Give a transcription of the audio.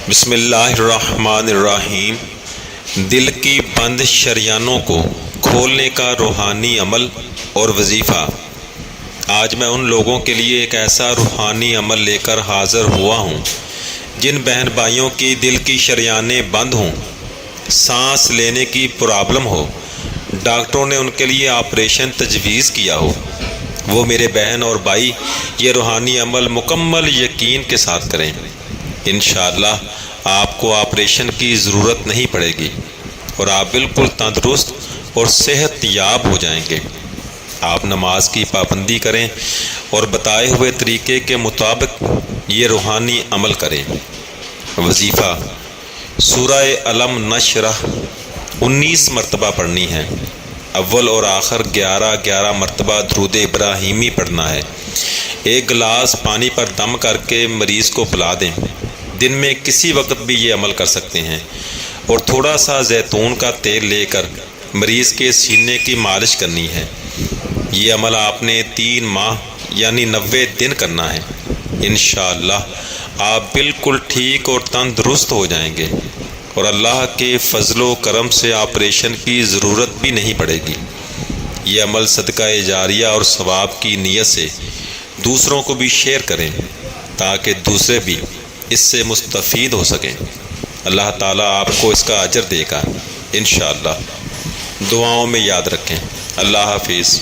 بسم اللہ الرحمن الرحیم۔ دل کی بند شریانوں کو کھولنے کا روحانی عمل اور وظیفہ۔ آج میں ان لوگوں کے لیے ایک ایسا روحانی عمل لے کر حاضر ہوا ہوں جن بہن بھائیوں کی دل کی شریانیں بند ہوں، سانس لینے کی پرابلم ہو، ڈاکٹروں نے ان کے لیے آپریشن تجویز کیا ہو۔ وہ میرے بہن اور بھائی یہ روحانی عمل مکمل یقین کے ساتھ کریں۔ انشاءاللہ آپ کو آپریشن کی ضرورت نہیں پڑے گی اور آپ بالکل تندرست اور صحت یاب ہو جائیں گے۔ آپ نماز کی پابندی کریں اور بتائے ہوئے طریقے کے مطابق یہ روحانی عمل کریں۔ وظیفہ: سورہ علم نشرح 19 مرتبہ پڑھنی ہے۔ اول اور آخر 11 مرتبہ درود ابراہیمی پڑھنا ہے۔ ایک گلاس پانی پر دم کر کے مریض کو پلا دیں۔ دن میں کسی وقت بھی یہ عمل کر سکتے ہیں اور تھوڑا سا زیتون کا تیل لے کر مریض کے سینے کی مالش کرنی ہے۔ یہ عمل آپ نے 3 ماہ یعنی 90 دن کرنا ہے۔ انشاءاللہ آپ بالکل ٹھیک اور تندرست ہو جائیں گے اور اللہ کے فضل و کرم سے آپریشن کی ضرورت بھی نہیں پڑے گی۔ یہ عمل صدقہ جاریہ اور ثواب کی نیت سے دوسروں کو بھی شیئر کریں تاکہ دوسرے بھی اس سے مستفید ہو سکیں۔ اللہ تعالیٰ آپ کو اس کا اجر دے گا انشاءاللہ۔ دعاؤں میں یاد رکھیں۔ اللہ حافظ۔